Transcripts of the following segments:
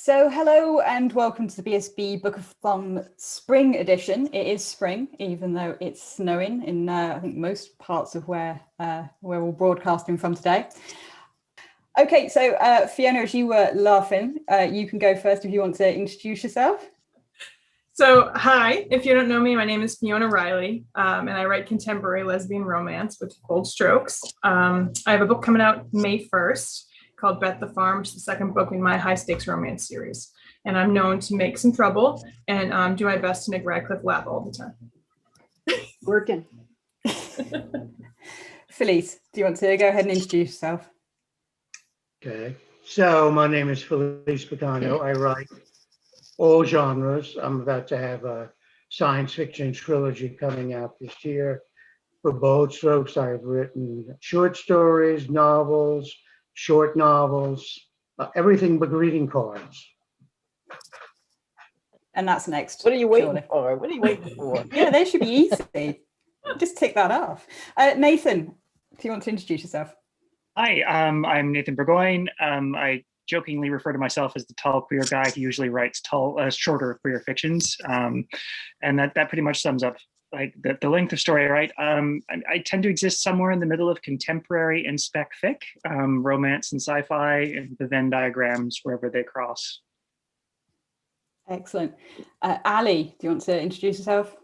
So hello and welcome to the BSB Bookathon Spring Edition. It is spring, even though it's snowing in I think most parts of where we're broadcasting from today. Okay, so Fiona, as you were laughing, you can go first if you want to introduce yourself. So hi, if you don't know me, my name is Fiona Radley, and I write contemporary lesbian romance with bold strokes. I have a book coming out May 1st called Bet the Farm, which is the second book in my high stakes romance series. And I'm known to make some trouble and do my best to make Radclyffe laugh all the time. Working. Felice, do you want to go ahead and introduce yourself? Okay, so my name is Felice Picano. I write all genres. I'm about to have a science fiction trilogy coming out this year. For Bold Strokes, I've written short stories, novels, short novels, everything but greeting cards. And that's next. What are you waiting for? What are you waiting for? Yeah, they should be easy. Just tick that off. Nathan, do you want to introduce yourself? Hi, I'm Nathan Burgoine. I jokingly refer to myself as the tall queer guy who usually writes shorter queer fictions. And that pretty much sums up like the length of story I write. I tend to exist somewhere in the middle of contemporary and spec fic, romance and sci-fi, and the Venn diagrams wherever they cross. Excellent. Ali, do you want to introduce yourself?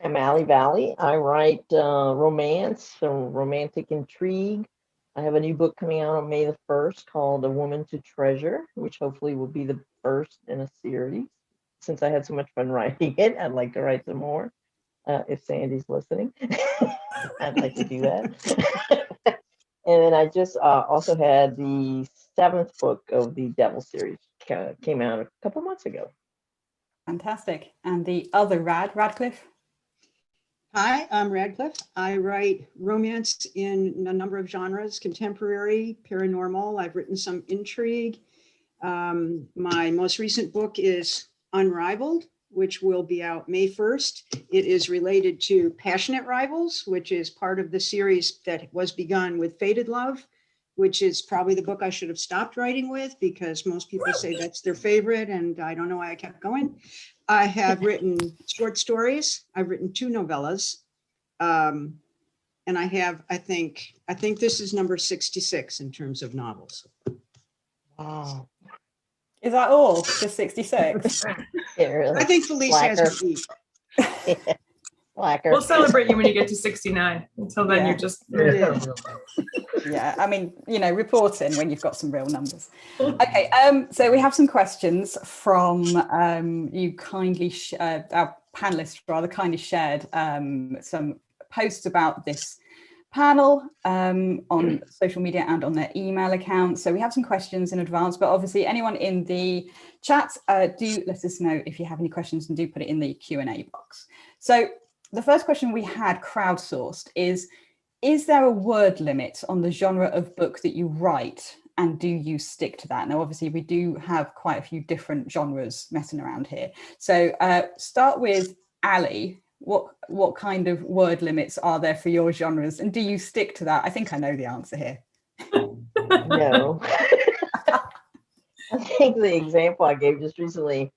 I'm Vali. I write romance, romantic intrigue. I have a new book coming out on May the 1st called A Woman to Treasure, which hopefully will be the first in a series. Since I had so much fun writing it, I'd like to write some more. If Sandy's listening, I'd like to do that. And then I just also had the 7th book of the Devil series came out a couple months ago. Fantastic. And the other Radclyffe? Hi, I'm Radclyffe. I write romance in a number of genres, contemporary, paranormal. I've written some intrigue. My most recent book is Unrivaled, which will be out May 1st. It is related to Passionate Rivals, which is part of the series that was begun with Fated Love, which is probably the book I should have stopped writing with because most people say that's their favorite, and I don't know why I kept going. I have written short stories. I've written 2 novellas. And I think this is number 66 in terms of novels. Wow. Is that all? Just 66? Yeah, really. I think Felice has to eat. Blacker. We'll celebrate you when you get to 69. Until then, you're just... Yeah, I mean, report in when you've got some real numbers. Okay, so we have some questions from you kindly, our panelists rather kindly shared some posts about this panel on social media and on their email account. So we have some questions in advance, but obviously anyone in the chat, do let us know if you have any questions and do put it in the Q&A box. So the first question we had crowdsourced is there a word limit on the genre of book that you write, and do you stick to that? Now, obviously, we do have quite a few different genres messing around here. So start with Ali. What kind of word limits are there for your genres, and do you stick to that? I think I know the answer here. No. I think the example I gave just recently,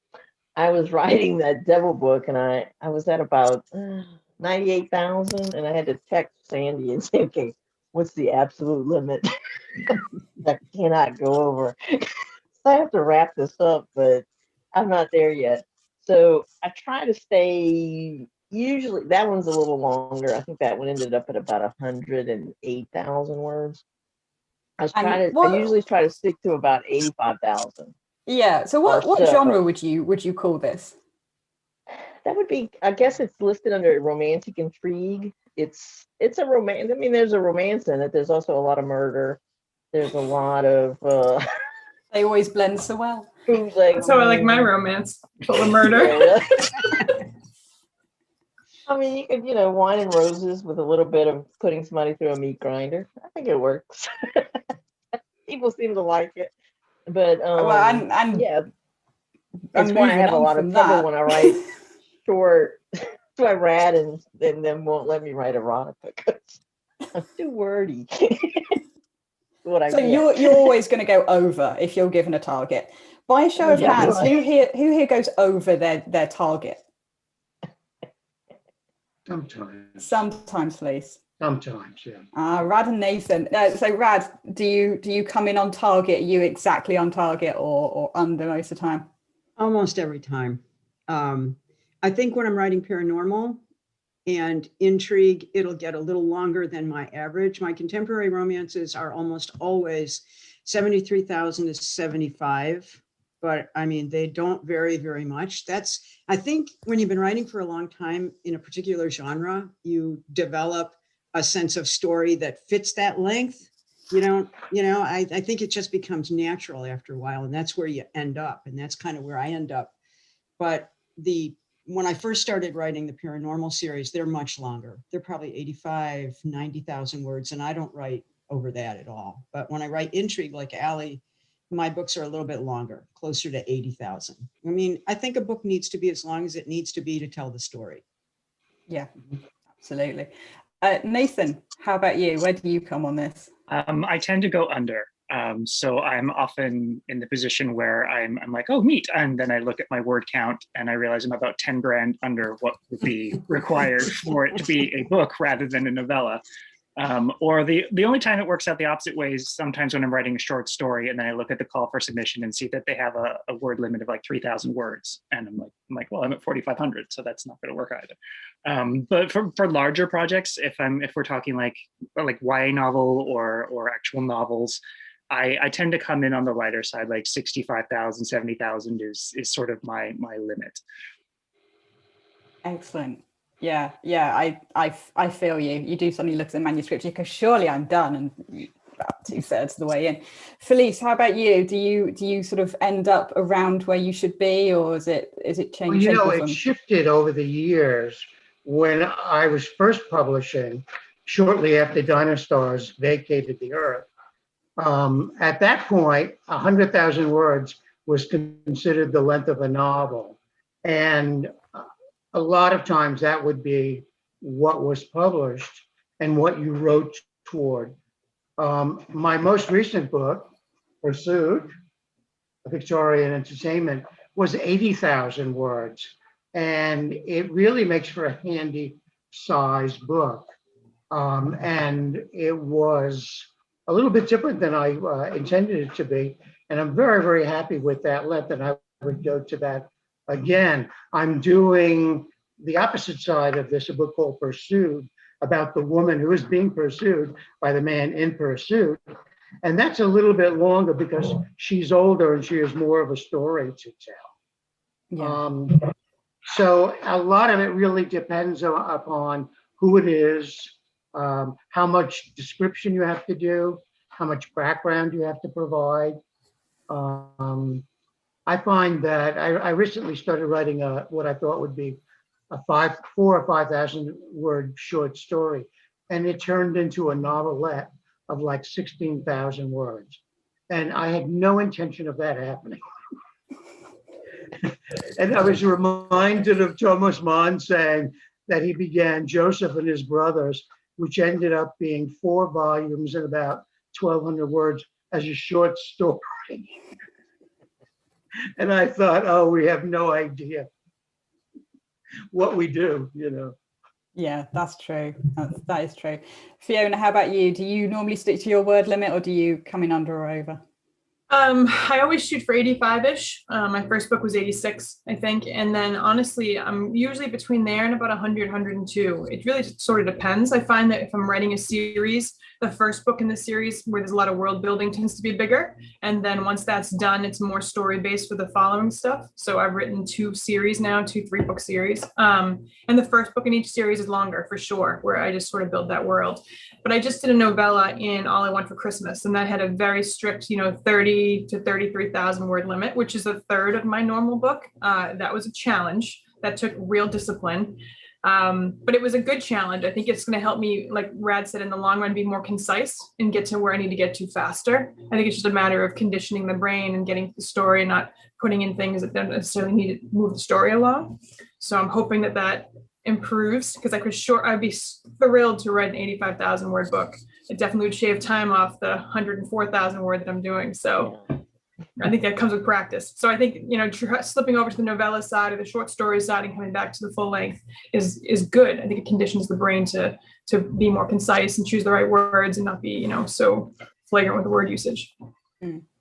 I was writing that devil book and I was at about 98,000 and I had to text Sandy and say, okay, what's the absolute limit that cannot go over? So I have to wrap this up, but I'm not there yet. So I try to stay, usually that one's a little longer. I think that one ended up at about 108,000 words. I usually try to stick to about 85,000. Yeah. So what genre would you call this? That would be, I guess it's listed under romantic intrigue. It's a romance. I mean, there's a romance in it. There's also a lot of murder. There's a lot of they always blend so well. So I like my romance full of murder. I mean, you could, wine and roses with a little bit of putting somebody through a meat grinder. I think it works. People seem to like it. But yeah, that's why I have a lot of trouble when I write short. So I read and then won't let me write erotica because I'm too wordy. So you're always going to go over if you're given a target. By a show of Yeah, hands, right. who here goes over their target? Sometimes. Sometimes, Felice. Sometimes, yeah. Rad and Nathan. So Rad, do you come in on target? Are you exactly on target or under most of the time? Almost every time. I think when I'm writing paranormal and intrigue, it'll get a little longer than my average. My contemporary romances are almost always 73,000 to 75, but I mean, they don't vary very much. I think when you've been writing for a long time in a particular genre, you develop a sense of story that fits that length. I think it just becomes natural after a while, and that's where you end up. And that's kind of where I end up. But when I first started writing the paranormal series, they're much longer. They're probably 85, 90,000 words, and I don't write over that at all. But when I write intrigue like Allie, my books are a little bit longer, closer to 80,000. I mean, I think a book needs to be as long as it needs to be to tell the story. Yeah, absolutely. Nathan, how about you? Where do you come on this? I tend to go under. So I'm often in the position where I'm like, oh, neat. And then I look at my word count and I realize I'm about 10 grand under what would be required for it to be a book rather than a novella. Or the only time it works out the opposite way is sometimes when I'm writing a short story and then I look at the call for submission and see that they have a word limit of like 3,000 words. And I'm like, well, I'm at 4,500, so that's not going to work either. But for larger projects, if we're talking like YA novel or actual novels, I tend to come in on the lighter side, like 65,000, 70,000 is sort of my limit. Excellent. Yeah. I feel you. You do suddenly look at the manuscript, you go, surely I'm done, and about 2/3 of the way in. Felice, how about you? Do you sort of end up around where you should be, or is it changed? Well, it shifted over the years. When I was first publishing, shortly after Dinosaurs vacated the earth, at that point, 100,000 words was considered the length of a novel. And a lot of times that would be what was published and what you wrote toward. My most recent book, Pursuit, Victorian Entertainment, was 80,000 words. And it really makes for a handy sized book. And it was a little bit different than I intended it to be. And I'm very, very happy with that length, and I would go to that again. I'm doing the opposite side of this, a book called Pursued, about the woman who is being pursued by the man in pursuit. And that's a little bit longer because she's older and she has more of a story to tell. Yeah. So a lot of it really depends upon who it is, how much description you have to do, how much background you have to provide. I find that I recently started writing what I thought would be a 4,000 or 5,000 word short story, and it turned into a novelette of like 16,000 words. And I had no intention of that happening. And I was reminded of Thomas Mann saying that he began Joseph and His Brothers, which ended up being 4 volumes and about 1,200 words, as a short story. And I thought, oh, we have no idea what we do, Yeah, that's true. That is true. Fiona, how about you? Do you normally stick to your word limit, or do you come in under or over? I always shoot for 85-ish. My first book was 86, I think. And then honestly, I'm usually between there and about 100, 102. It really sort of depends. I find that if I'm writing a series, the first book in the series where there's a lot of world building tends to be bigger. And then once that's done, it's more story based for the following stuff. So I've written 2 series now, 2 3-book series. And the first book in each series is longer for sure, where I just sort of build that world. But I just did a novella in All I Want for Christmas, and that had a very strict, 30 to 33,000 word limit, which is 1/3 of my normal book. That was a challenge that took real discipline. But it was a good challenge. I think it's going to help me, like Rad said, in the long run, be more concise and get to where I need to get to faster. I think it's just a matter of conditioning the brain and getting to the story, not putting in things that don't necessarily need to move the story along. So I'm hoping that improves, because I'd be thrilled to write an 85,000 word book. It definitely would shave time off the 104,000 word that I'm doing. So I think that comes with practice. So I think, slipping over to the novella side or the short story side and coming back to the full length is good. I think it conditions the brain to be more concise and choose the right words and not be, so flagrant with the word usage.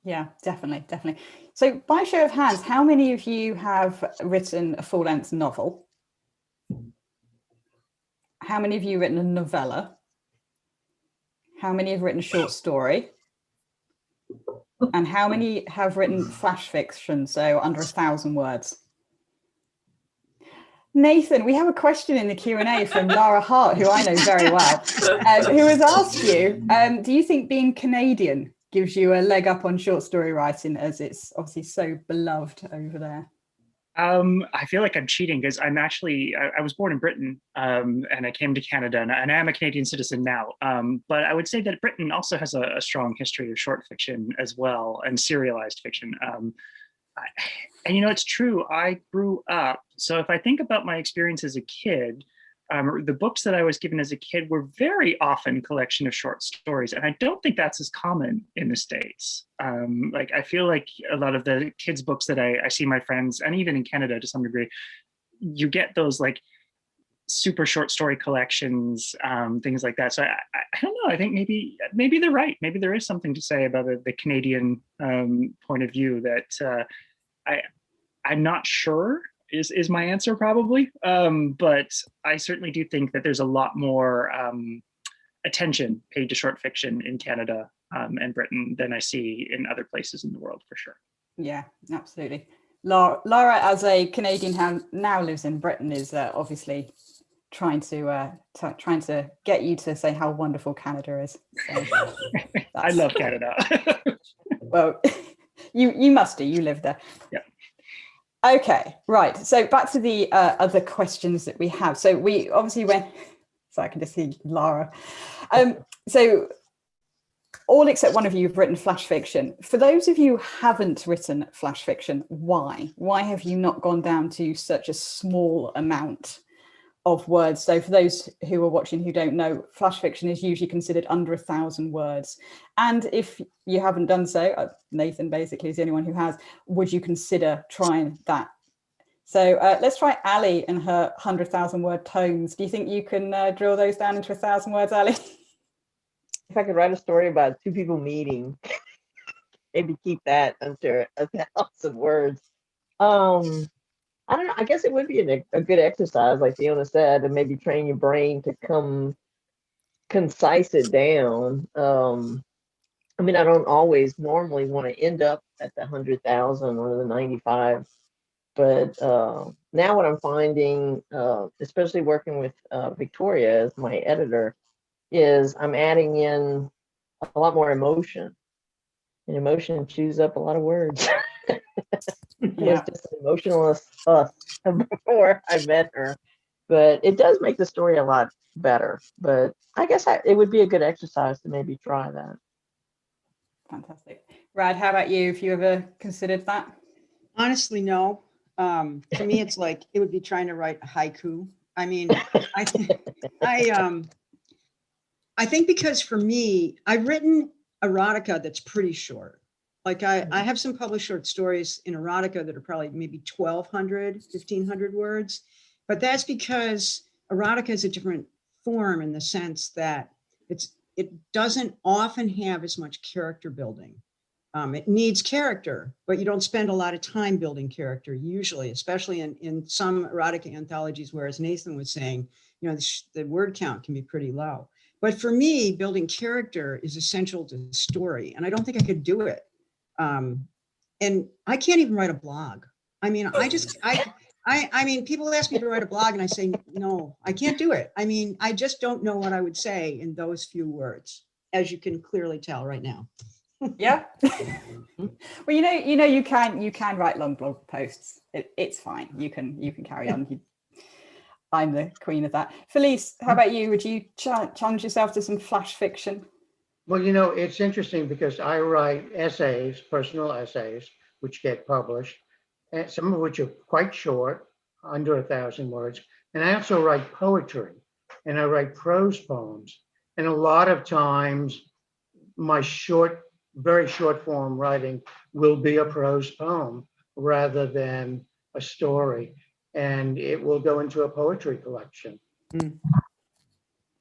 Yeah, definitely. So by show of hands, how many of you have written a full-length novel? How many of you have written a novella? How many have written a short story? And how many have written flash fiction, so under 1,000 words? Nathan, we have a question in the Q&A from Lara Hart, who I know very well, who has asked you, do you think being Canadian gives you a leg up on short story writing, as it's obviously so beloved over there? I feel like I'm cheating because I was born in Britain, and I came to Canada, and I am a Canadian citizen now. But I would say that Britain also has a strong history of short fiction as well, and serialized fiction. And it's true, I grew up. So if I think about my experience as a kid, the books that I was given as a kid were very often collection of short stories. And I don't think that's as common in the States. I feel like a lot of the kids' books that I see my friends, and even in Canada to some degree, you get those like super short story collections, things like that. So I don't know, I think maybe they're right. Maybe there is something to say about the Canadian point of view that I'm not sure is my answer probably. But I certainly do think that there's a lot more attention paid to short fiction in Canada and Britain than I see in other places in the world, for sure. Yeah, absolutely. Laura, as a Canadian who now lives in Britain, is obviously trying to get you to say how wonderful Canada is. So I love Canada. Well, you must do. You live there. Yeah. Okay, right. So back to the other questions that we have. So we obviously went. So I can just see Lara. So all except one of you have written flash fiction. For those of you who haven't written flash fiction, why? Why have you not gone down to such a small amount of words? So for those who are watching who don't know, flash fiction is usually considered under 1,000 words. And if you haven't done so, Nathan basically is the only one who has, would you consider trying that? So let's try Ali and her 100,000 word tomes. Do you think you can drill those down into 1,000 words, Ali? If I could write a story about two people meeting, maybe keep that under 1,000 words. I don't know. I guess it would be a good exercise, like Fiona said, and maybe train your brain to concise it down. I mean, I don't always normally want to end up at the 100,000 or the 95, but now what I'm finding, especially working with Victoria as my editor, is I'm adding in a lot more emotion, and emotion chews up a lot of words. I was just an emotionalist before I met her, but it does make the story a lot better. But I guess it would be a good exercise to maybe try that. Fantastic. Rad, how about you? Have you ever considered that? Honestly, no. To me, it's like it would be trying to write a haiku. I mean, I think because for me, I've written erotica that's pretty short. Like I have some published short stories in erotica that are probably maybe 1,200, 1,500 words, but that's because erotica is a different form in the sense that it doesn't often have as much character building. It needs character, but you don't spend a lot of time building character usually, especially in some erotica anthologies, where, as Nathan was saying, the word count can be pretty low. But for me, building character is essential to the story, and I don't think I could do it. And I can't even write a blog. I mean, I mean, people ask me to write a blog and I say, no, I can't do it. I mean, I just don't know what I would say in those few words, as you can clearly tell right now. Yeah. Well, you can write long blog posts. It's fine. You can carry on. I'm the queen of that. Felice, how about you? Would you challenge yourself to some flash fiction? Well, it's interesting because I write essays, personal essays, which get published, and some of which are quite short, under 1,000 words. And I also write poetry, and I write prose poems. And a lot of times my short very short form writing will be a prose poem rather than a story, and it will go into a poetry collection. Mm.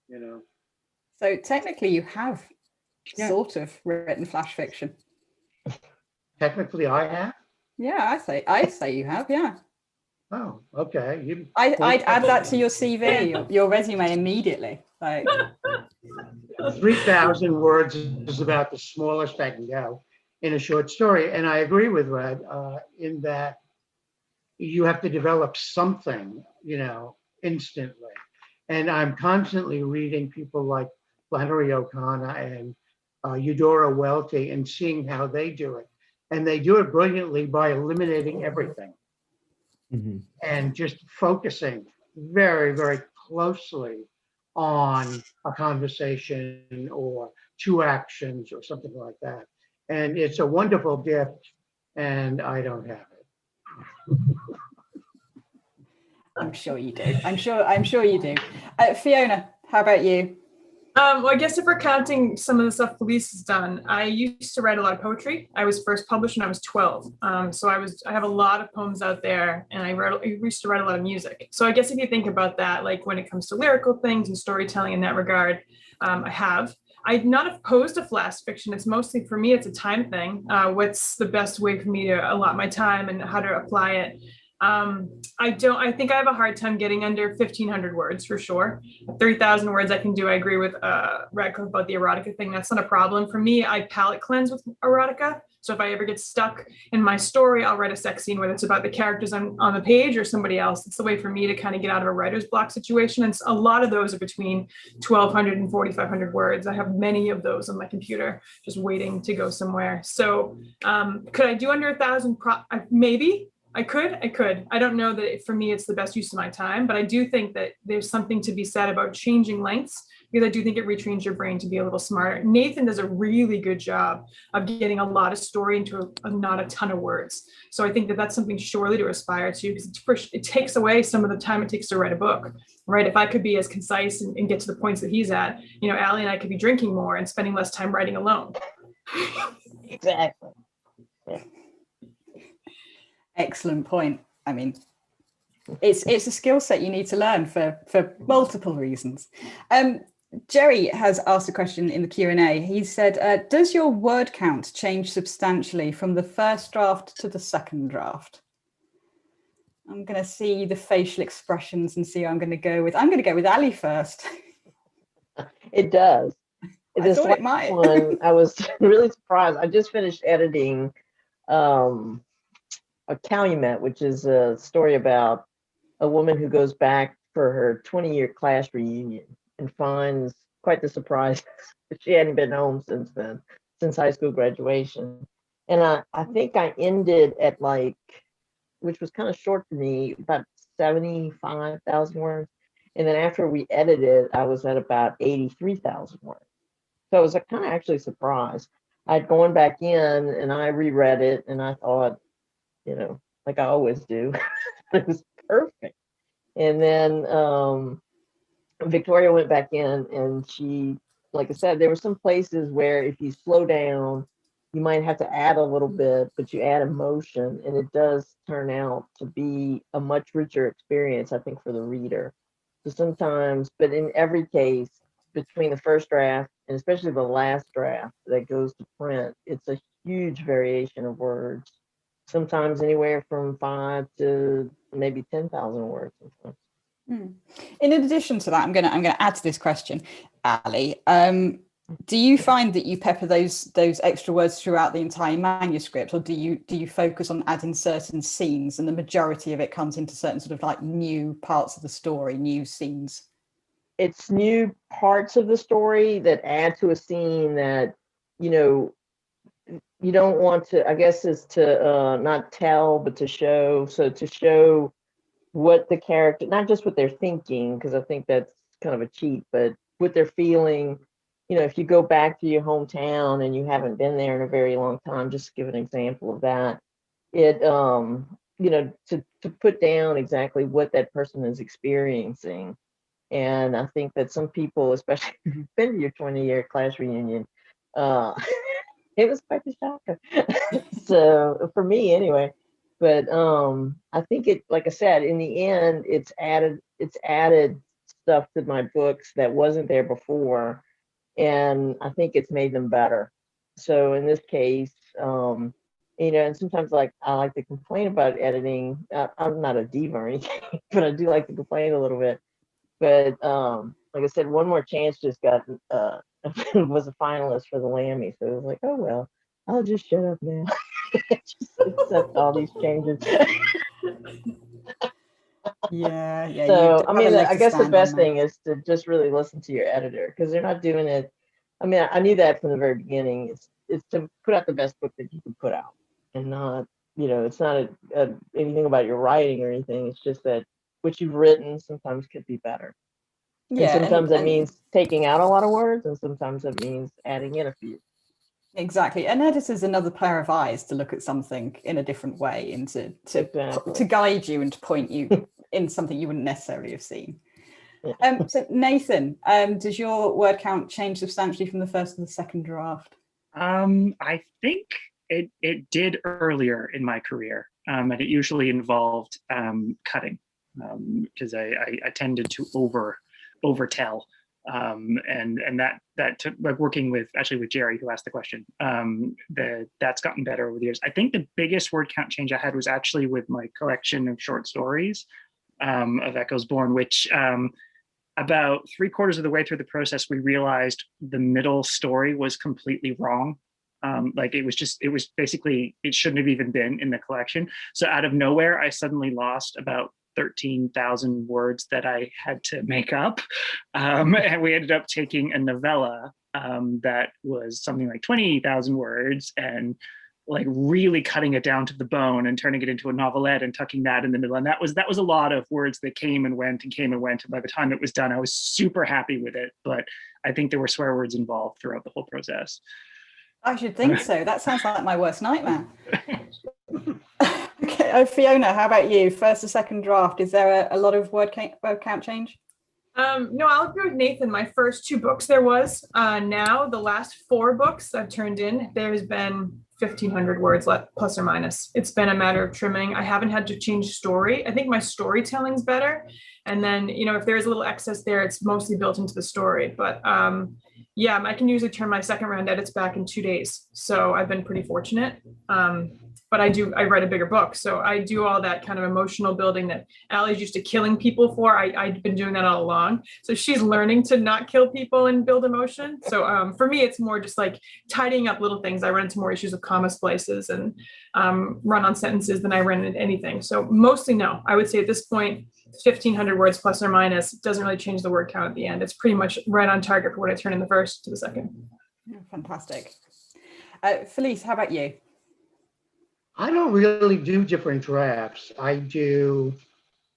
You know. So technically you have Yeah. sort of written flash fiction. Technically, I have. Yeah, I say you have, yeah. Oh, okay. I'd add that to your CV, your resume immediately. Like 3,000 words is about the smallest I can go in a short story. And I agree with Red in that you have to develop something, you know, instantly. And I'm constantly reading people like Flannery O'Connor and Eudora Welty and seeing how they do it. And they do it brilliantly by eliminating everything Mhm. and just focusing very, very closely on a conversation or two actions or something like that. And it's a wonderful gift, and I don't have it. I'm sure you do. I'm sure you do. Fiona, how about you? Well, I guess if we're counting some of the stuff Felice has done, I used to write a lot of poetry. I was first published when I was 12. So I have a lot of poems out there, and I used to write a lot of music. So I guess if you think about that, like when it comes to lyrical things and storytelling in that regard, I'd not have posed a flash fiction. It's mostly, for me, it's a time thing. What's the best way for me to allot my time and how to apply it? I think I have a hard time getting under 1,500 words for sure. 3,000 words I can do. I agree with Radclyffe about the erotica thing. That's not a problem for me. I palette cleanse with erotica. So if I ever get stuck in my story, I'll write a sex scene, whether it's about the characters on the page or somebody else. It's the way for me to kind of get out of a writer's block situation. And a lot of those are between 1,200 and 4,500 words. I have many of those on my computer just waiting to go somewhere. So could I do under 1,000? Maybe. I could. I don't know that for me, it's the best use of my time, but I do think that there's something to be said about changing lengths, because I do think it retrains your brain to be a little smarter. Nathan does a really good job of getting a lot of story into not a ton of words. So I think that that's something surely to aspire to, because it takes away some of the time it takes to write a book, right? If I could be as concise and get to the points that he's at, you know, Allie and I could be drinking more and spending less time writing alone. Exactly. Yeah. Excellent point. I mean, it's a skill set you need to learn for multiple reasons. Jerry has asked a question in the Q&A. He said, does your word count change substantially from the first draft to the second draft? I'm going to see the facial expressions and see who I'm going to go with. I'm going to go with Ali first. It does. I thought it might. One, I was really surprised. I just finished editing a Calumet, which is a story about a woman who goes back for her 20-year class reunion and finds quite the surprise that she hadn't been home since then, since high school graduation. And I think I ended at which was kind of short for me, about 75,000 words. And then after we edited, I was at about 83,000 words. So I was kind of actually surprised. I'd gone back in and I reread it and I thought, you know, like I always do, it was perfect. And then Victoria went back in and she, like I said, there were some places where if you slow down, you might have to add a little bit, but you add emotion and it does turn out to be a much richer experience, I think, for the reader. So sometimes, but in every case, between the first draft and especially the last draft that goes to print, it's a huge variation of words. Sometimes anywhere from 5 to maybe 10,000 words. In addition to that, I'm going to add to this question, Ali. Do you find that you pepper those extra words throughout the entire manuscript, or do you focus on adding certain scenes, and the majority of it comes into certain sort of like new parts of the story, new scenes? It's new parts of the story that add to a scene that, you know, you don't want to, I guess, is to not tell, but to show. So to show what the character, not just what they're thinking, because I think that's kind of a cheat, but what they're feeling. You know, if you go back to your hometown and you haven't been there in a very long time, just to give an example of that, it, you know, to put down exactly what that person is experiencing. And I think that some people, especially if you've been to your 20-year class reunion, it was quite the shocker. So for me anyway, but I think it, like I said, in the end, it's added stuff to my books that wasn't there before, and I think it's made them better. So in this case, and sometimes like I like to complain about editing. I'm not a diva or anything, but I do like to complain a little bit. But like I said, One More Chance just got was a finalist for the Lammy, so it was like, oh well, I'll just shut up now. Just accept all these changes. Yeah. So I mean, I guess the best thing is to just really listen to your editor, because they're not doing it. I mean, I knew that from the very beginning. It's to put out the best book that you can put out, and not, it's not anything about your writing or anything. It's just that what you've written sometimes could be better. Yeah, and sometimes that means taking out a lot of words, and sometimes it means adding in a few. Exactly. An editor's another pair of eyes to look at something in a different way, and to Exactly. guide you and to point you in something you wouldn't necessarily have seen. So Nathan, does your word count change substantially from the first to the second draft? I think it did earlier in my career, and it usually involved cutting, because I tended to overtell, and that took, like, working with Jerry, who asked the question, that's gotten better over the years. I think the biggest word count change I had was actually with my collection of short stories, of Echoes Born, which about 3/4 of the way through the process, we realized the middle story was completely wrong. Like it was basically, it shouldn't have even been in the collection. So out of nowhere, I suddenly lost about 13,000 words that I had to make up. And we ended up taking a novella that was something like 20,000 words, and like really cutting it down to the bone and turning it into a novelette and tucking that in the middle. And that was a lot of words that came and went and came and went. And by the time it was done, I was super happy with it. But I think there were swear words involved throughout the whole process. I should think so. That sounds like my worst nightmare. Okay, Fiona, how about you? First or second draft, is there a lot of word count change? No, I'll agree with Nathan. My first 2 books there was. Now the last 4 books I've turned in, there's been 1,500 words left, plus or minus. It's been a matter of trimming. I haven't had to change story. I think my storytelling's better. And then, if there's a little excess there, it's mostly built into the story. But yeah, I can usually turn my second round edits back in 2 days. So I've been pretty fortunate. But I write a bigger book. So I do all that kind of emotional building that Allie's used to killing people for. I've been doing that all along. So she's learning to not kill people and build emotion. So for me, it's more just like tidying up little things. I run into more issues with comma splices and run on sentences than I run into anything. So mostly no. I would say at this point, 1,500 words plus or minus doesn't really change the word count at the end. It's pretty much right on target for what I turn in the first to the second. Yeah, fantastic. Felice, how about you? I don't really do different drafts. I do,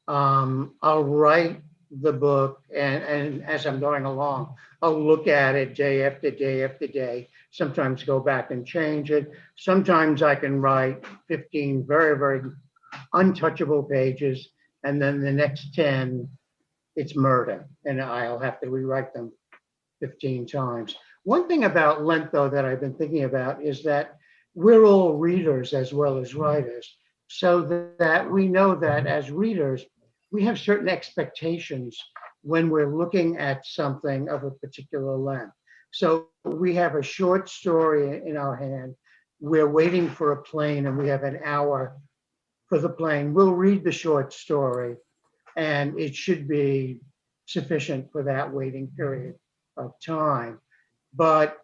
I'll write the book, and as I'm going along, I'll look at it day after day after day, sometimes go back and change it. Sometimes I can write 15 very, very untouchable pages, and then the next 10, it's murder, and I'll have to rewrite them 15 times. One thing about length, though, that I've been thinking about is that we're all readers as well as writers, so that we know that as readers, we have certain expectations when we're looking at something of a particular length. So we have a short story in our hand, we're waiting for a plane, and we have an hour for the plane. We'll read the short story, and it should be sufficient for that waiting period of time. But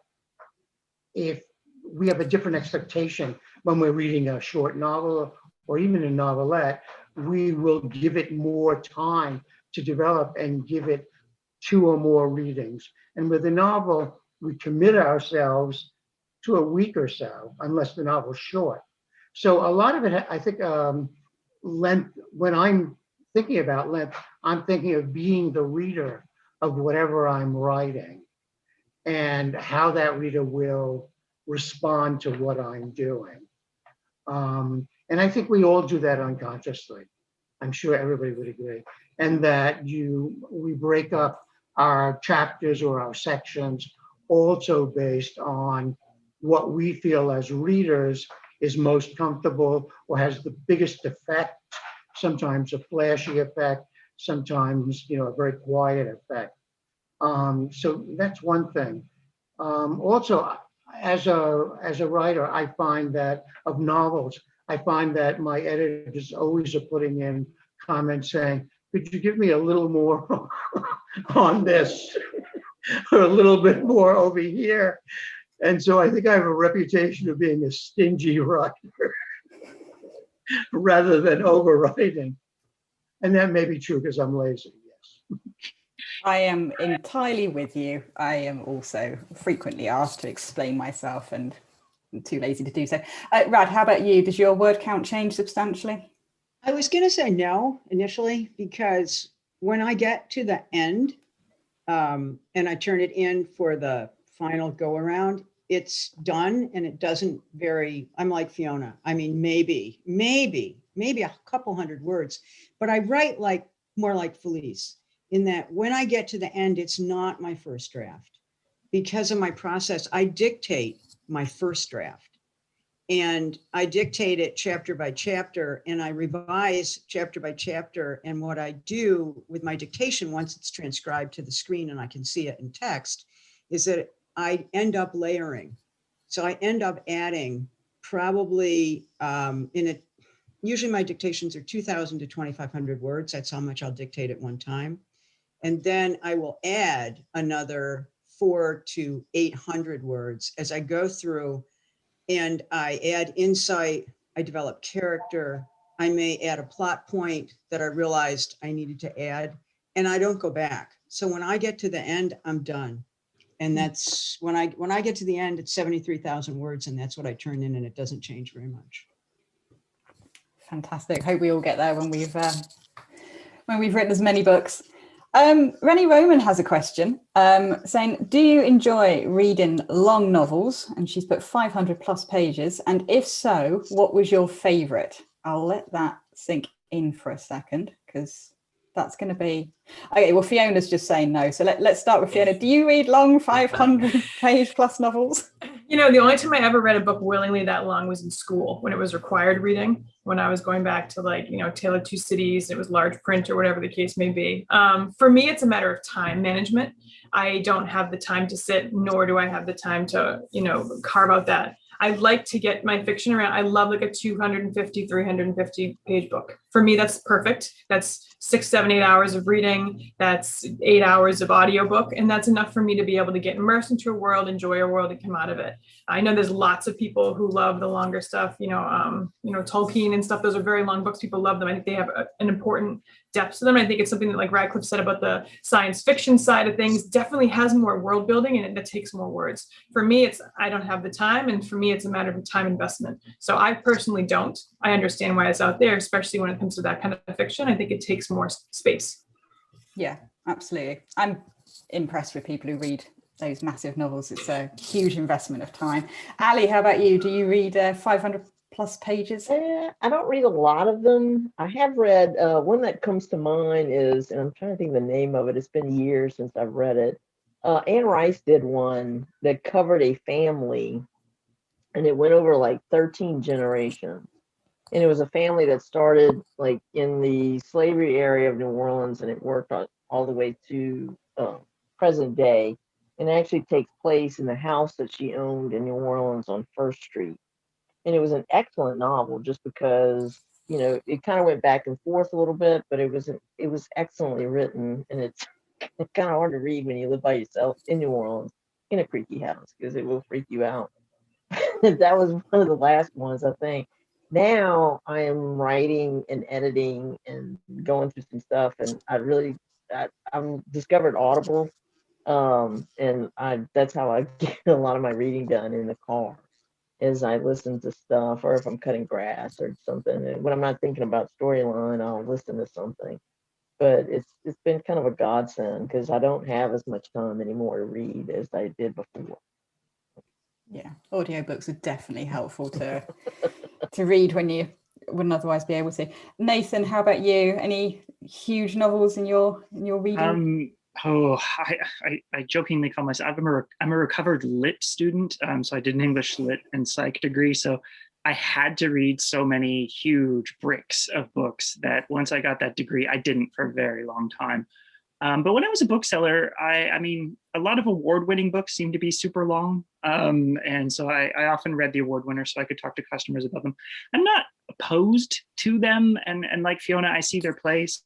if we have a different expectation when we're reading a short novel or even a novelette, we will give it more time to develop and give it 2 or more readings. And with a novel, we commit ourselves to a week or so, unless the novel's short. So a lot of it, I think, length, when I'm thinking about length, I'm thinking of being the reader of whatever I'm writing and how that reader will respond to what I'm doing. And I think we all do that unconsciously. I'm sure everybody would agree. And that we break up our chapters or our sections also based on what we feel as readers is most comfortable or has the biggest effect, sometimes a flashy effect, sometimes, a very quiet effect. So that's one thing. Also, as a writer, I find that of novels, I find that my editors always are putting in comments saying, could you give me a little more on this or a little bit more over here? And so I think I have a reputation of being a stingy writer rather than overwriting. And that may be true because I'm lazy, yes. I am entirely with you. I am also frequently asked to explain myself and I'm too lazy to do so. Rad, how about you? Does your word count change substantially? I was going to say no initially, because when I get to the end and I turn it in for the final go around, it's done and it doesn't vary. I'm like Fiona. I mean, maybe a couple hundred words, but I write more like Felice, in that when I get to the end, it's not my first draft. Because of my process, I dictate my first draft. And I dictate it chapter by chapter, and I revise chapter by chapter. And what I do with my dictation, once it's transcribed to the screen and I can see it in text, is that I end up layering. So I end up adding probably usually my dictations are 2,000 to 2,500 words. That's how much I'll dictate at one time. And then I will add another 400 to 800 words as I go through. And I add insight, I develop character, I may add a plot point that I realized I needed to add, and I don't go back. So when I get to the end, I'm done. And that's when I get to the end, it's 73,000 words, and that's what I turn in, and it doesn't change very much. Fantastic. Hope we all get there when we've written as many books. Rennie Roman has a question saying, do you enjoy reading long novels? And she's put 500 plus pages. And if so, what was your favorite? I'll let that sink in for a second, because that's going to be... Okay, well, Fiona's just saying no. So let's start with Fiona. Do you read long 500 page plus novels? The only time I ever read a book willingly that long was in school, when it was required reading, when I was going back to Tale of Two Cities, it was large print or whatever the case may be. For me, it's a matter of time management. I don't have the time to sit, nor do I have the time to, carve out that. I like to get my fiction around. I love a 250, 350 page book. For me, that's perfect. That's 6, 7, 8 hours of reading. That's 8 hours of audiobook. And that's enough for me to be able to get immersed into a world, enjoy a world, and come out of it. I know there's lots of people who love the longer stuff, Tolkien and stuff. Those are very long books. People love them. I think they have an important depth to them. I think it's something that, like Radclyffe said about the science fiction side of things, definitely has more world building and that takes more words. For me, I don't have the time. And for me, it's a matter of time investment. So I personally don't. I understand why it's out there, especially when it comes to that kind of fiction. I think it takes more space. Yeah, absolutely. I'm impressed with people who read those massive novels. It's a huge investment of time. Ali, how about you? Do you read 500 plus pages? I don't read a lot of them. I have read, one that comes to mind is, and I'm trying to think of the name of it. It's been years since I've read it. Anne Rice did one that covered a family, and it went over 13 generations. And it was a family that started in the slavery area of New Orleans, and it worked all the way to present day. And it actually takes place in the house that she owned in New Orleans on First Street. And it was an excellent novel just because, it kind of went back and forth a little bit, but it was excellently written. And it's kind of hard to read when you live by yourself in New Orleans in a creaky house, because it will freak you out. That was one of the last ones, I think. Now I am writing and editing and going through some stuff, and I've discovered Audible. And that's how I get a lot of my reading done in the car, is I listen to stuff, or if I'm cutting grass or something. And when I'm not thinking about storyline, I'll listen to something. But it's been kind of a godsend, because I don't have as much time anymore to read as I did before. Yeah, audiobooks are definitely helpful to read when you wouldn't otherwise be able to. Nathan, how about you? Any huge novels in your reading? Oh, I jokingly call myself, I'm a recovered lit student. So I did an English lit and psych degree. So I had to read so many huge bricks of books that once I got that degree, I didn't for a very long time. But when I was a bookseller, I mean, a lot of award-winning books seem to be super long. And so I often read the award winners so I could talk to customers about them. I'm not opposed to them. And like Fiona, I see their place.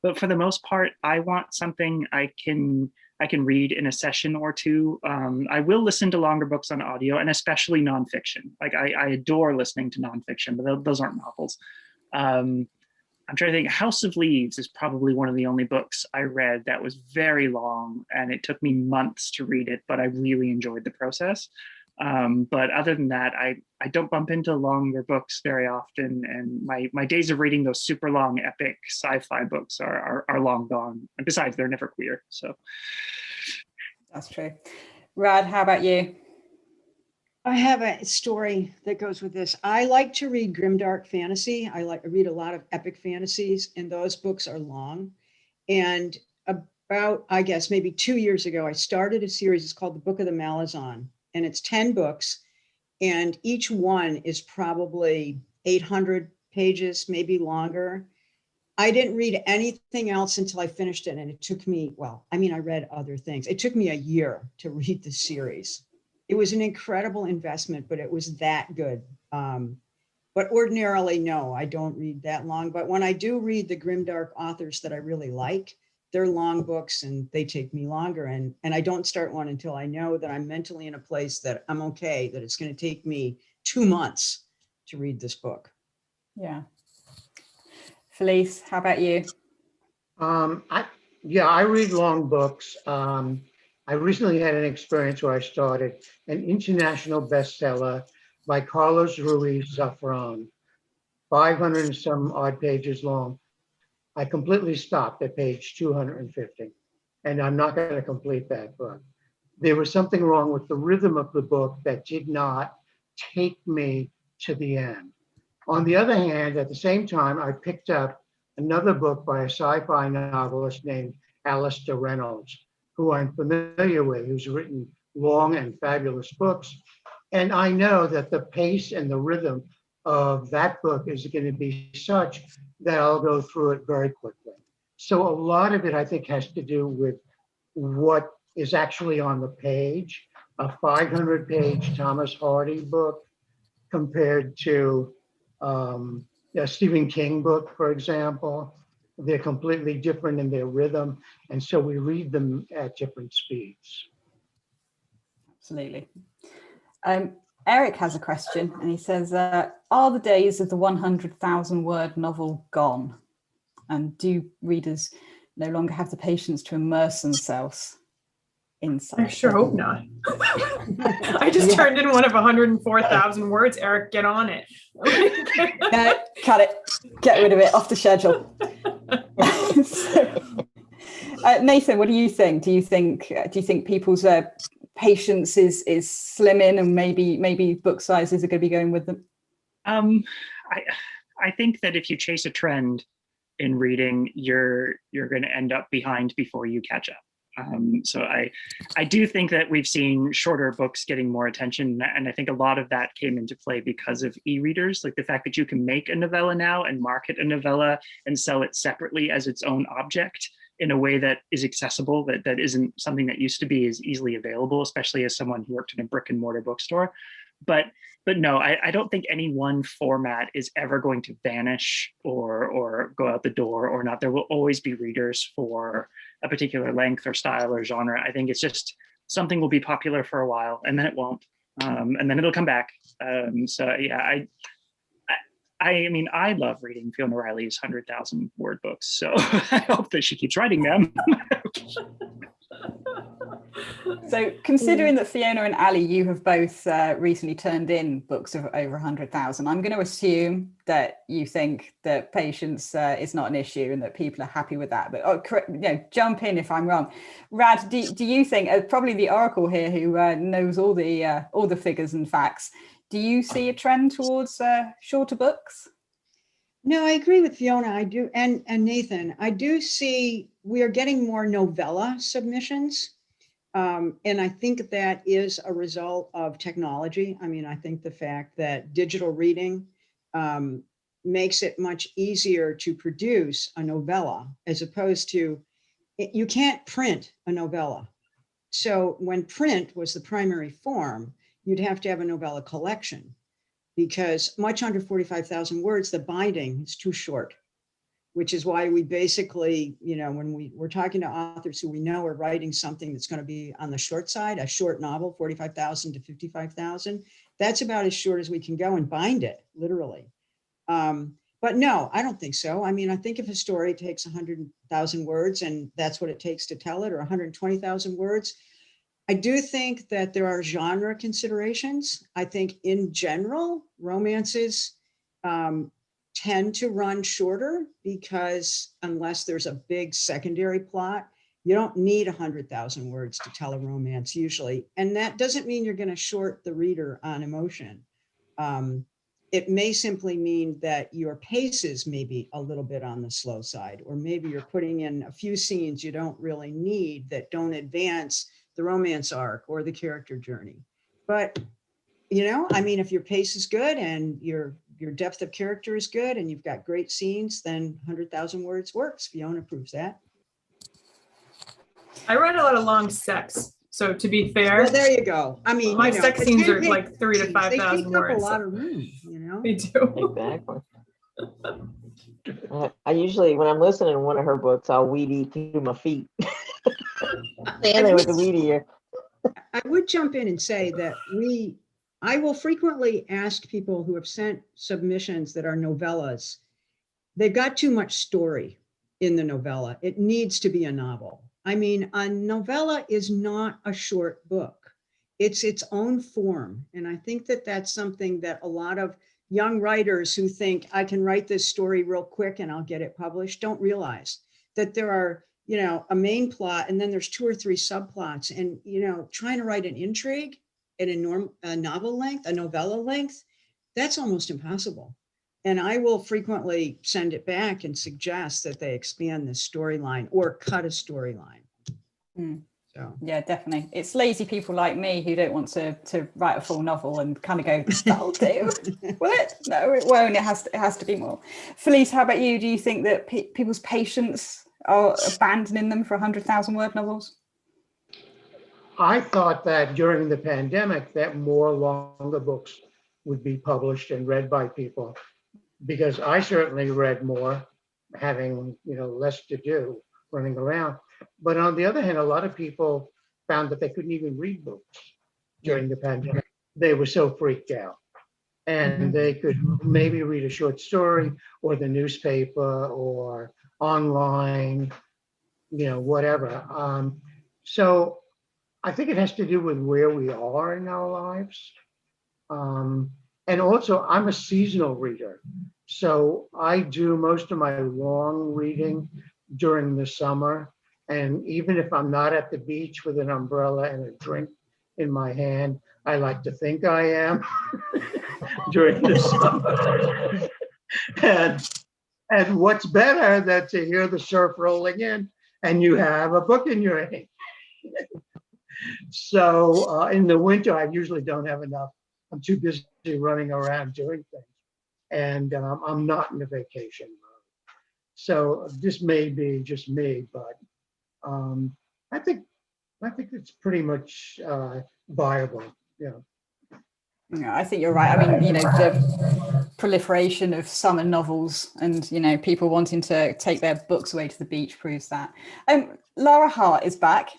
But for the most part, I want something I can read in a session or two. I will listen to longer books on audio, and especially nonfiction. Like I adore listening to nonfiction, but those aren't novels. I'm trying to think. House of Leaves is probably one of the only books I read that was very long, and it took me months to read it, but I really enjoyed the process. But other than that, I don't bump into longer books very often, and my days of reading those super long epic sci-fi books are long gone. And besides, they're never queer. So that's true. Rad, how about you? I have a story that goes with this. I like to read grimdark fantasy. I read a lot of epic fantasies, and those books are long. And about, I guess, maybe 2 years ago, I started a series. It's called the Book of the Malazan, and it's 10 books, and each one is probably 800 pages, maybe longer. I didn't read anything else until I finished it, and it took me, well, I mean, I read other things. It took me a year to read the series. It was an incredible investment, but it was that good. But ordinarily, no, I don't read that long. But when I do read the grimdark authors that I really like, they're long books and they take me longer. And I don't start one until I know that I'm mentally in a place that I'm okay, that it's going to take me 2 months to read this book. Yeah. Felice, how about you? I read long books. I recently had an experience where I started an international bestseller by Carlos Ruiz Zafran, 500 and some odd pages long. I completely stopped at page 250, and I'm not going to complete that book. There was something wrong with the rhythm of the book that did not take me to the end. On the other hand, at the same time, I picked up another book by a sci-fi novelist named Alistair Reynolds, who I'm familiar with, who's written long and fabulous books. And I know that the pace and the rhythm of that book is going to be such that I'll go through it very quickly. So a lot of it, I think, has to do with what is actually on the page. A 500-page Thomas Hardy book compared to a Stephen King book, for example. They're completely different in their rhythm, and so we read them at different speeds. Absolutely. Eric has a question, and he says, are the days of the 100,000 word novel gone? And do readers no longer have the patience to immerse themselves inside? I sure hope not. I just turned in one of 104,000 words. Eric, get on it. No, cut it. Get rid of it, off the schedule. Nathan, what do you think? Do you think people's patience is slimming, and maybe book sizes are going to be going with them? I think that if you chase a trend in reading, you're going to end up behind before you catch up. So I do think that we've seen shorter books getting more attention, and I think a lot of that came into play because of e-readers, like the fact that you can make a novella now and market a novella and sell it separately as its own object in a way that is accessible, that isn't something that used to be as easily available, especially as someone who worked in a brick and mortar bookstore. But no, I don't think any one format is ever going to vanish or go out the door or not. There will always be readers for a particular length or style or genre. I think it's just something will be popular for a while and then it won't, and then it'll come back. So yeah, I mean, I love reading Fiona Riley's 100,000 word books, so I hope that she keeps writing them. So considering that Fiona and Ali, you have both recently turned in books of over 100,000, I'm going to assume that you think that patience is not an issue and that people are happy with that. But jump in if I'm wrong. Rad, do you think, probably the oracle here who knows all the figures and facts, do you see a trend towards shorter books? No, I agree with Fiona. I do, and Nathan. I do see we are getting more novella submissions. And I think that is a result of technology. I mean, I think the fact that digital reading makes it much easier to produce a novella as opposed to, you can't print a novella. So when print was the primary form, you'd have to have a novella collection because much under 45,000 words, the binding is too short, which is why we basically, you know, when we're talking to authors who we know are writing something that's going to be on the short side, a short novel, 45,000 to 55,000, that's about as short as we can go and bind it, literally. But no, I don't think so. I mean, I think if a story takes 100,000 words and that's what it takes to tell it, or 120,000 words, I do think that there are genre considerations. I think in general, romances tend to run shorter because unless there's a big secondary plot, you don't need 100,000 words to tell a romance usually. And that doesn't mean you're going to short the reader on emotion. It may simply mean that your paces may be a little bit on the slow side, or maybe you're putting in a few scenes you don't really need that don't advance the romance arc or the character journey. But, you know, I mean, if your pace is good and your depth of character is good and you've got great scenes, then 100,000 words works. Fiona proves that. I write a lot of long sex. So to be fair, well, there you go. I mean, my you know, sex scenes are like 3,000 to 5,000 they take words. Up a lot of room, you know. They do. Exactly. I usually, when I'm listening to one of her books, I'll weed eat through my feet. Stand there with the weed eater. I would jump in and say that I will frequently ask people who have sent submissions that are novellas, they've got too much story in the novella. It needs to be a novel. I mean, a novella is not a short book. It's its own form. And I think that that's something that a lot of young writers who think I can write this story real quick and I'll get it published don't realize that there are, you know, a main plot and then there's 2 or 3 subplots, and, you know, trying to write an intrigue at a novel length, a novella length, that's almost impossible. And I will frequently send it back and suggest that they expand this storyline or cut a storyline. So yeah, definitely. It's lazy people like me who don't want to write a full novel and kind of go, that'll do. Will it? No, it won't. It has to be more. Felice, how about you? Do you think that people's patience are abandoning them for 100,000 word novels? I thought that during the pandemic that more longer books would be published and read by people, because I certainly read more, having, you know, less to do, running around. But on the other hand, a lot of people found that they couldn't even read books during the pandemic. They were so freaked out. And they could maybe read a short story or the newspaper or online, you know, whatever. So I think it has to do with where we are in our lives. And also, I'm a seasonal reader. So I do most of my long reading during the summer. And even if I'm not at the beach with an umbrella and a drink in my hand, I like to think I am during the summer. And what's better than to hear the surf rolling in and you have a book in your hand. So in the winter, I usually don't have enough. I'm too busy running around doing things. And I'm not in a vacation mode. So this may be just me, but I think it's pretty much viable. Yeah. Yeah, I think you're right. I mean, you know, the proliferation of summer novels and, you know, people wanting to take their books away to the beach proves that. Lara Hart is back,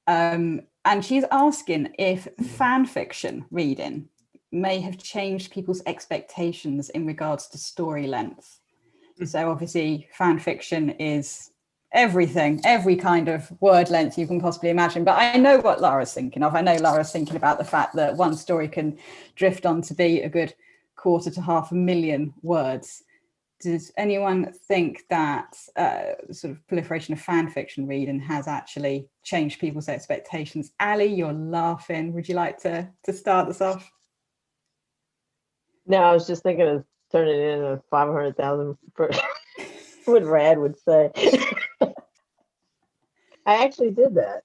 and she's asking if fan fiction reading may have changed people's expectations in regards to story length. So obviously fan fiction is everything, every kind of word length you can possibly imagine. But I know what Lara's thinking of. I know Lara's thinking about the fact that one story can drift on to be a good 250,000 to 500,000 words. Does anyone think that sort of proliferation of fan fiction reading has actually changed people's expectations? Ali, you're laughing. Would you like to start this off? No, I was just thinking of turn it into 500,000 for what Rad would say. I actually did that.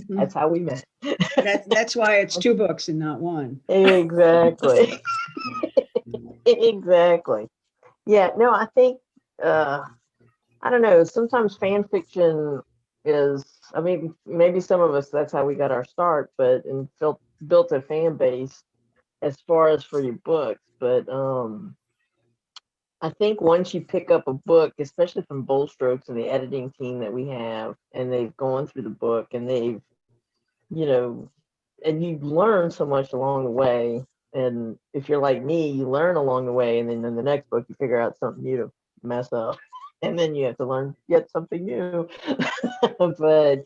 That's how we met. That's why it's 2 books and not 1. Exactly. Exactly. Yeah, no, I think I don't know, sometimes fan fiction is, I mean, maybe some of us that's how we got our start, but and built a fan base as far as for your books. But I think once you pick up a book, especially from Bold Strokes and the editing team that we have, and they've gone through the book and they've, you know, and you learn so much along the way. And if you're like me, you learn along the way, and then in the next book you figure out something new to mess up, and then you have to learn yet something new. But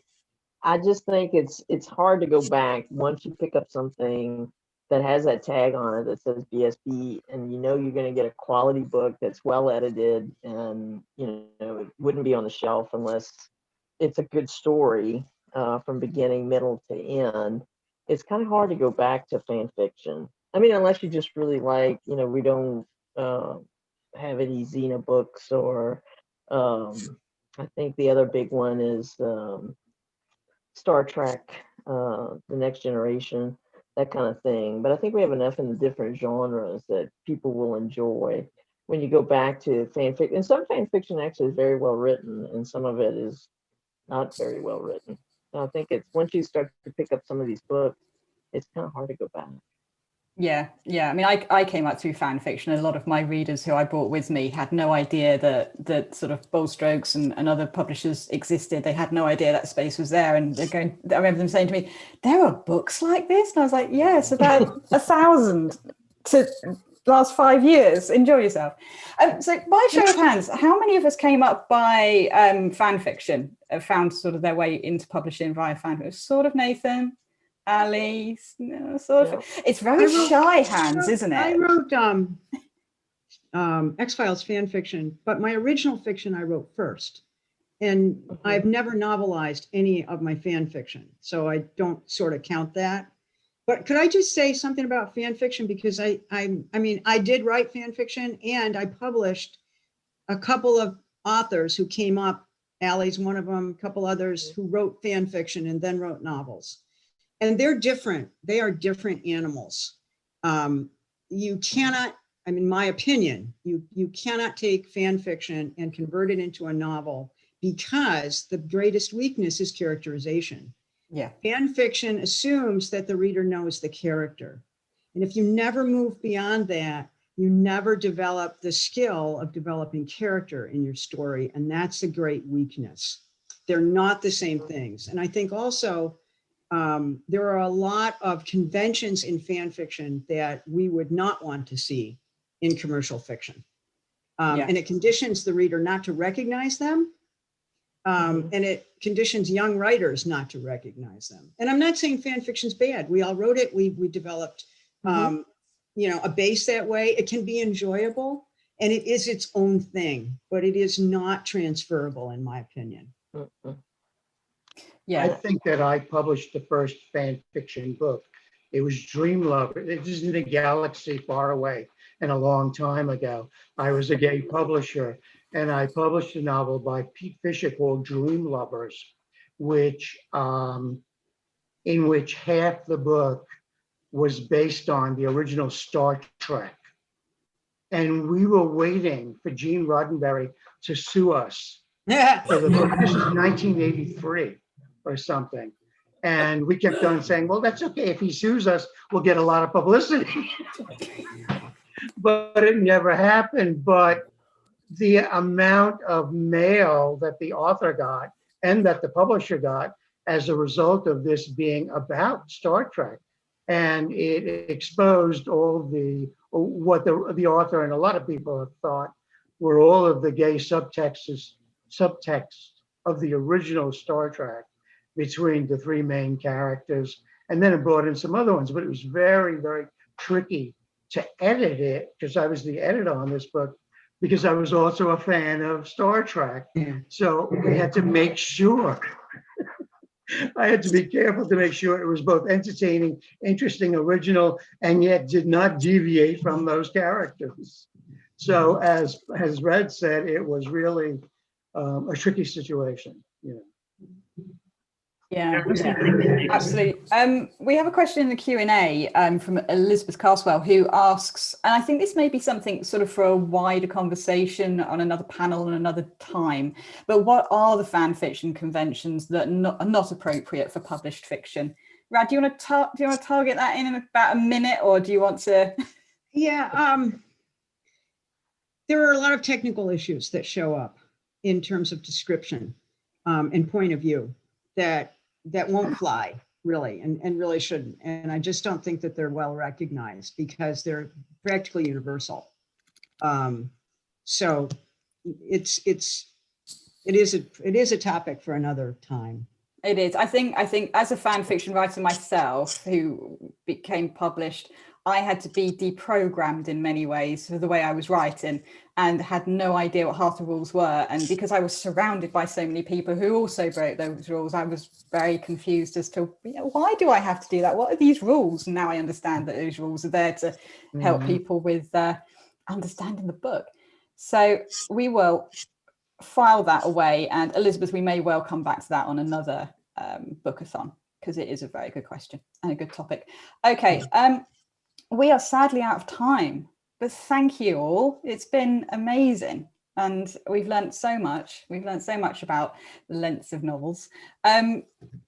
I just think it's hard to go back once you pick up something that has that tag on it that says BSB, and you know you're going to get a quality book that's well edited, and you know it wouldn't be on the shelf unless it's a good story from beginning, middle to end. It's kind of hard to go back to fan fiction. I mean, unless you just really like, you know, we don't have any Xena books, or I think the other big one is Star Trek, The Next Generation, that kind of thing. But I think we have enough in the different genres that people will enjoy when you go back to fan fiction. And some fan fiction actually is very well written, and some of it is not very well written. So I think it's once you start to pick up some of these books, it's kind of hard to go back. Yeah. I mean, I came up through fan fiction. A lot of my readers who I brought with me had no idea that sort of Bold Strokes and other publishers existed. They had no idea that space was there. And I remember them saying to me, "There are books like this?" And I was like, "Yes, about 1,000 to last 5 years. Enjoy yourself." So by show of hands, how many of us came up by fan fiction, found sort of their way into publishing via fan fiction? Sort of Nathan. Ali, sort of. Yeah. It's very shy hands, isn't it? I wrote X-Files fan fiction, but my original fiction I wrote first. And I've never novelized any of my fan fiction, so I don't sort of count that. But could I just say something about fan fiction? Because I mean, I did write fan fiction, and I published a couple of authors who came up. Ali's one of them, a couple others who wrote fan fiction and then wrote novels. And they're different. They are different animals. You cannot, I mean, my opinion, you cannot take fan fiction and convert it into a novel, because the greatest weakness is characterization. Yeah. Fan fiction assumes that the reader knows the character. And if you never move beyond that, you never develop the skill of developing character in your story. And that's a great weakness. They're not the same things. And I think also, there are a lot of conventions in fan fiction that we would not want to see in commercial fiction. And it conditions the reader not to recognize them. And it conditions young writers not to recognize them. And I'm not saying fan fiction's bad. We all wrote it. We developed, you know, a base that way. It can be enjoyable, and it is its own thing, but it is not transferable, in my opinion. Yeah, I think that I published the first fan fiction book. It was Dream Lover. It is in a galaxy far away and a long time ago. I was a gay publisher, and I published a novel by Pete Fisher called Dream Lovers, which in which half the book was based on the original Star Trek. And we were waiting for Gene Roddenberry to sue us for the book. This is 1983. Or something. And we kept on saying, well, that's okay. If he sues us, we'll get a lot of publicity. But it never happened. But the amount of mail that the author got and that the publisher got as a result of this being about Star Trek, and it exposed all what the author and a lot of people have thought were all of the gay subtext of the original Star Trek between the 3 main characters, and then it brought in some other ones, but it was very, very tricky to edit it, because I was the editor on this book, because I was also a fan of Star Trek. So we had to make sure I had to be careful to make sure it was both entertaining, interesting, original, and yet did not deviate from those characters. So as Red said, it was really a tricky situation, you know. Yeah, absolutely. We have a question in the Q&A from Elizabeth Carswell, who asks, and I think this may be something sort of for a wider conversation on another panel and another time, but what are the fan fiction conventions that are not appropriate for published fiction? Rad, do you want to target that in about a minute, or do you want to? Yeah, there are a lot of technical issues that show up in terms of description and point of view that won't fly, really, and really shouldn't. And I just don't think that they're well recognized because they're practically universal. So it is a topic for another time. It is. I think as a fan fiction writer myself, who became published, I had to be deprogrammed in many ways for the way I was writing, and had no idea what half the rules were. And because I was surrounded by so many people who also broke those rules, I was very confused as to, you know, why do I have to do that? What are these rules? And now I understand that those rules are there to help people with understanding the book. So we will file that away. And Elizabeth, we may well come back to that on another bookathon, because it is a very good question and a good topic. Okay. We are sadly out of time, but thank you all. It's been amazing. And we've learned so much. We've learned so much about the lengths of novels.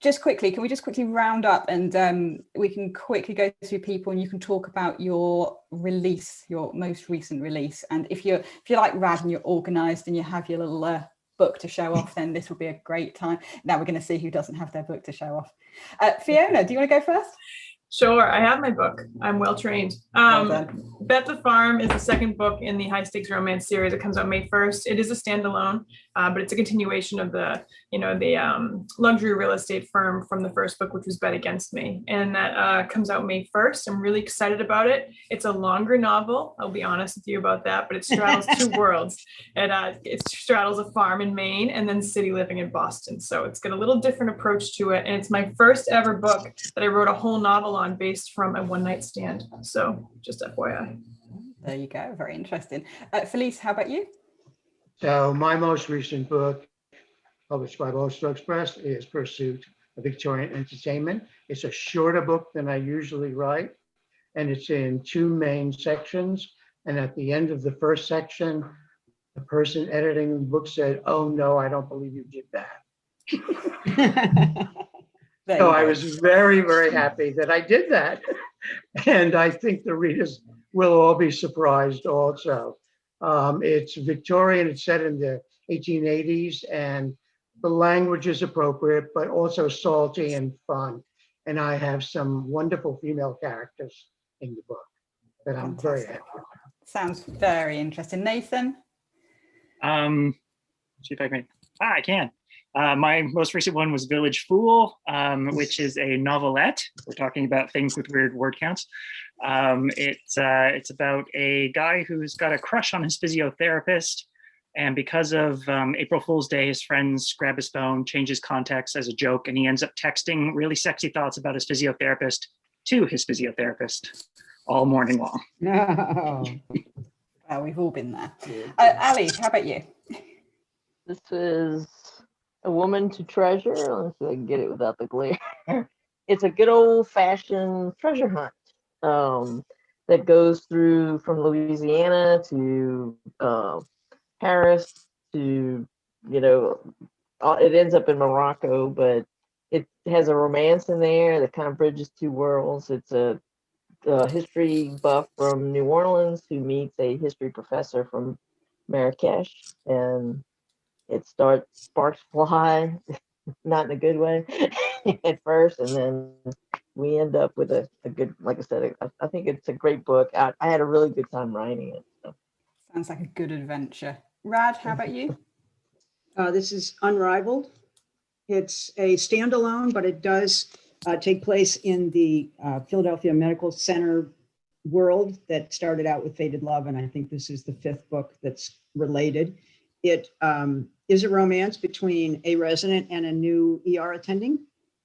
Just quickly, can we just quickly round up, and we can quickly go through people, and you can talk about your release, your most recent release. And if you're like Rad and you're organized and you have your little book to show off, then this will be a great time. Now we're going to see who doesn't have their book to show off. Fiona, do you want to go first? Sure, I have my book. I'm well trained. Bet the Farm is the second book in the high stakes romance series. It comes out May 1st. It is a standalone, but it's a continuation of the luxury real estate firm from the first book, which was Bet Against Me. And that comes out May 1st. I'm really excited about it. It's a longer novel. I'll be honest with you about that, but it straddles two worlds. It straddles a farm in Maine and then city living in Boston. So it's got a little different approach to it. And it's my first ever book that I wrote a whole novel on based from a one-night stand. So just FYI. There you go. Very interesting. Felice, how about you? So my most recent book, published by Strokes Press, is Pursuit of Victorian Entertainment. It's a shorter book than I usually write, and it's in two main sections. And at the end of the first section, the person editing the book said, "Oh no, I don't believe you did that." So I was very, very happy that I did that. And I think the readers will all be surprised also. It's Victorian, it's set in the 1880s, and the language is appropriate, but also salty and fun. And I have some wonderful female characters in the book that I'm very happy with. Sounds very interesting. Nathan? See if I can. I can. My most recent one was Village Fool, which is a novelette. We're talking about things with weird word counts. It's about a guy who's got a crush on his physiotherapist, and because of April Fool's Day, his friends grab his phone, change his contacts as a joke, and he ends up texting really sexy thoughts about his physiotherapist to his physiotherapist all morning long. No. Well, we've all been there. Ali, how about you? This is A Woman to Treasure. Let's see if I can get it without the glare. It's a good old-fashioned treasure hunt that goes through from Louisiana to Paris to, it ends up in Morocco, but it has a romance in there that kind of bridges two worlds. It's a history buff from New Orleans who meets a history professor from Marrakesh, and it sparks fly, not in a good way at first, and then we end up with a good, like I said, I think it's a great book. I had a really good time writing it. So. Sounds like a good adventure. Rad, how about you? This is Unrivaled. It's a standalone, but it does take place in the Philadelphia Medical Center world that started out with Fated Love, and I think this is the fifth book that's related. It is a romance between a resident and a new ER attending,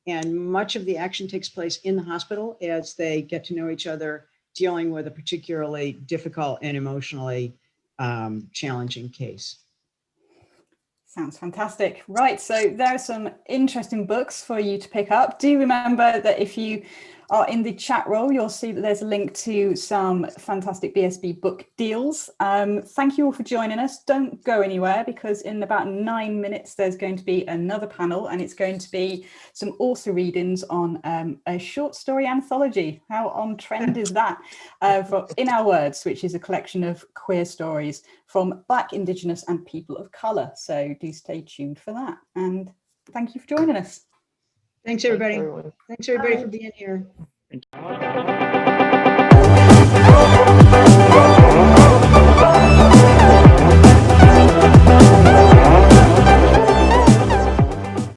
And much of the action takes place in the hospital as they get to know each other, dealing with a particularly difficult and emotionally challenging case. Sounds fantastic. Right, so there are some interesting books for you to pick up. Do remember that if you are in the chat roll, you'll see that there's a link to some fantastic BSB book deals. Thank you all for joining us. Don't go anywhere, because in about 9 minutes, there's going to be another panel, and it's going to be some author readings on a short story anthology. How on trend is that? For In Our Words, which is a collection of queer stories from Black, Indigenous and people of colour. So do stay tuned for that. And thank you for joining us. Thanks, everybody. everyone. Thanks, everybody, for being here. Thank you.